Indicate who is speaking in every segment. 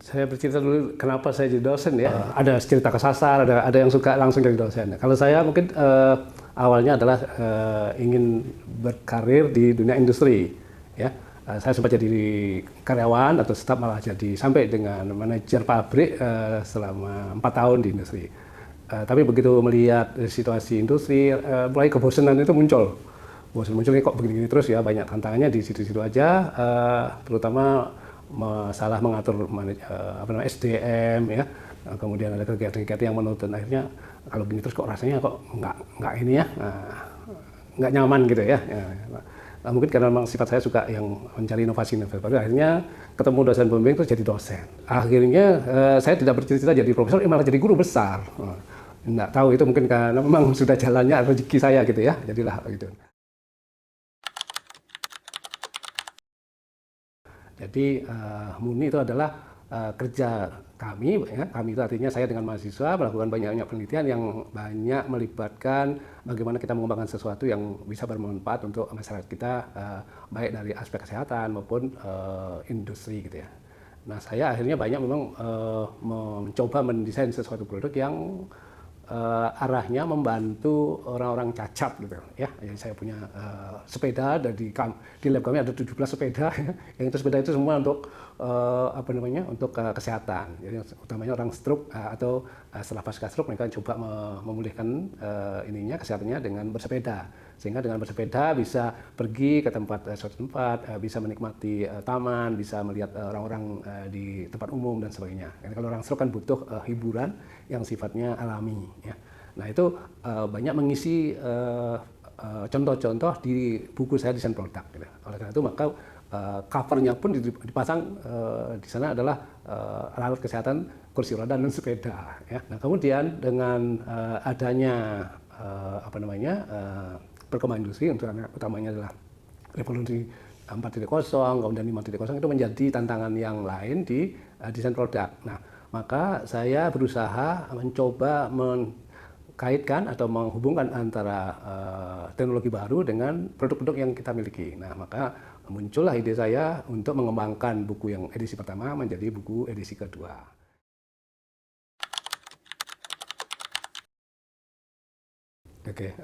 Speaker 1: Saya bercerita dulu kenapa saya jadi dosen ya. Ada cerita kesasar, ada yang suka langsung jadi dosen. Kalau saya mungkin awalnya adalah ingin berkarir di dunia industri. Ya, saya sempat jadi karyawan atau staf malah jadi sampai dengan manajer pabrik selama 4 tahun di industri. Tapi begitu melihat situasi industri, mulai kebosanan itu muncul. Bosan munculnya kok begini-gini terus ya, banyak tantangannya di situ-situ aja, terutama masalah mengatur SDM ya, kemudian ada kegiatan-kegiatan yang menuntut, akhirnya kalau begini terus kok rasanya kok nggak ini ya, nggak nyaman gitu ya. Mungkin karena memang sifat saya suka yang mencari inovasi, akhirnya ketemu dosen pembimbing terus jadi dosen. Akhirnya saya tidak bercita-cita jadi profesor, malah jadi guru besar. Nggak tahu itu mungkin karena memang sudah jalannya rezeki saya gitu ya, jadilah gitu. Jadi Muni itu adalah kerja kami, ya. Kami itu artinya saya dengan mahasiswa melakukan banyak penelitian yang banyak melibatkan bagaimana kita mengembangkan sesuatu yang bisa bermanfaat untuk masyarakat kita, baik dari aspek kesehatan maupun industri gitu ya. Nah, saya akhirnya banyak memang mencoba mendesain sesuatu produk yang arahnya membantu orang-orang cacat gitu ya. Jadi saya punya sepeda, di lab kami ada 17 sepeda ya. Yang itu sepeda itu semua untuk untuk kesehatan. Jadi utamanya orang stroke atau setelah pasca stroke mereka coba memulihkan kesehatannya dengan bersepeda. Sehingga dengan bersepeda bisa pergi ke suatu tempat, bisa menikmati taman, bisa melihat orang-orang di tempat umum dan sebagainya. Karena kalau orang stroke kan butuh hiburan yang sifatnya alami ya. Nah, itu banyak mengisi contoh-contoh di buku saya desain produk gitu. Oleh karena itu maka covernya pun dipasang di sana adalah alat kesehatan, kursi roda dan sepeda ya. Nah, kemudian dengan adanya perkembangan industri, utamanya adalah revolusi 4.0, kemudian 5.0 itu menjadi tantangan yang lain di desain produk. Nah, maka saya berusaha mencoba mengkaitkan atau menghubungkan antara teknologi baru dengan produk-produk yang kita miliki. Nah, maka muncullah ide saya untuk mengembangkan buku yang edisi pertama menjadi buku edisi kedua. Oke,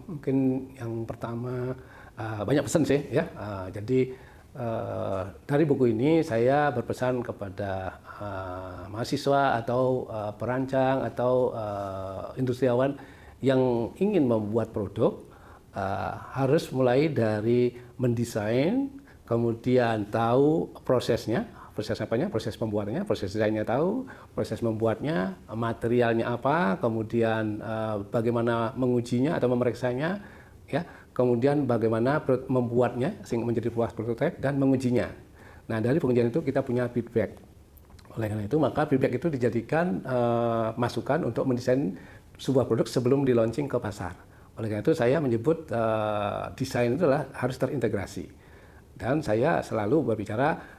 Speaker 1: mungkin yang pertama banyak pesan sih ya. Jadi dari buku ini saya berpesan kepada mahasiswa atau perancang atau industriawan yang ingin membuat produk, harus mulai dari mendesain, kemudian tahu prosesnya. Proses apanya? Proses pembuatannya, proses desainnya tahu, proses membuatnya, materialnya apa, kemudian bagaimana mengujinya atau memeriksanya, ya, kemudian bagaimana membuatnya sehingga menjadi buah prototipe dan mengujinya. Nah, dari pengujian itu kita punya feedback. Oleh karena itu maka feedback itu dijadikan masukan untuk mendesain sebuah produk sebelum di launching ke pasar. Oleh karena itu saya menyebut desain itu adalah harus terintegrasi. Dan saya selalu berbicara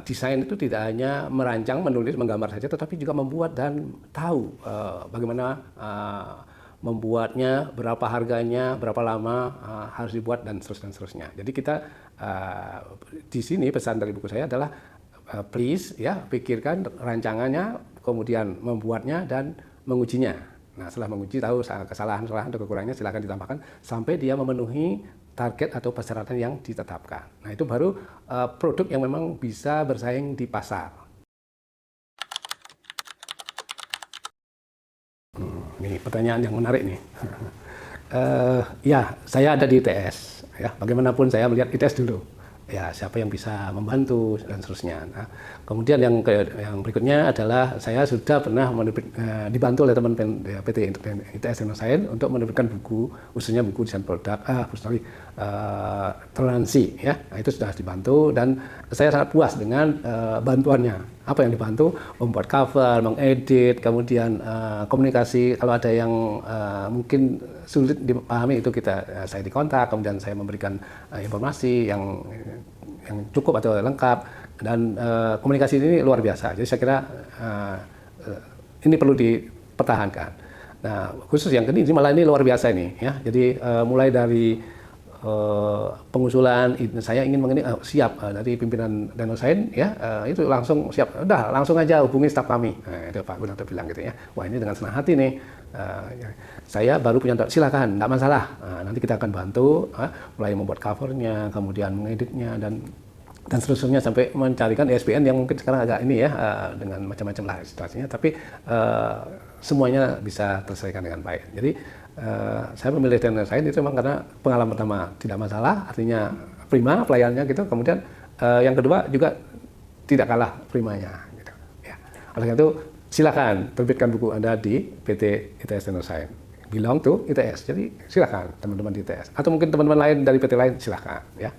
Speaker 1: desain itu tidak hanya merancang, menulis, menggambar saja, tetapi juga membuat dan tahu bagaimana membuatnya, berapa harganya, berapa lama harus dibuat dan seterusnya. Jadi kita di sini pesan dari buku saya adalah please ya, pikirkan rancangannya, kemudian membuatnya dan mengujinya. Nah, setelah menguji tahu kesalahan-kesalahan atau kekurangannya silakan ditambahkan sampai dia memenuhi target atau persyaratan yang ditetapkan. Nah, itu baru produk yang memang bisa bersaing di pasar. Ini pertanyaan yang menarik nih. Ya, saya ada di ITS. Ya, bagaimanapun saya melihat ITS dulu. Ya, siapa yang bisa membantu dan seterusnya. Nah, kemudian yang berikutnya adalah saya sudah pernah dibantu oleh teman PT ITS Science untuk menerbitkan buku, khususnya buku desain produk, toleransi ya. Nah, itu sudah dibantu dan saya sangat puas dengan bantuannya. Apa yang dibantu? Membuat cover, mengedit, kemudian komunikasi. Kalau ada yang mungkin sulit dipahami itu saya dikontak, kemudian saya memberikan informasi yang cukup atau lengkap, dan komunikasi ini luar biasa. Jadi saya kira ini perlu dipertahankan. Nah, khusus yang ini malah ini luar biasa ini ya. Jadi mulai dari pengusulan saya ingin mengenai siap dari pimpinan Danosain ya, itu langsung siap, udah langsung aja hubungi staf kami. Nah, itu Pak Gunarto bilang gitu ya. Wah, ini dengan senang hati nih. Saya baru punya, silakan, nggak masalah. Nanti kita akan bantu mulai membuat covernya, kemudian mengeditnya dan seterusnya sampai mencarikan ISBN yang mungkin sekarang agak ini ya, dengan macam-macam lah situasinya, tapi semuanya bisa terselesaikan dengan baik. Jadi saya memilih Danosain itu memang karena pengalaman pertama tidak masalah, artinya prima pelayanannya gitu. Kemudian yang kedua juga tidak kalah primanya gitu. Ya. Oleh karena itu silakan terbitkan buku Anda di PT ITS Danosain. Belong to ITS. Jadi silakan teman-teman di ITS atau mungkin teman-teman lain dari PT lain silakan ya.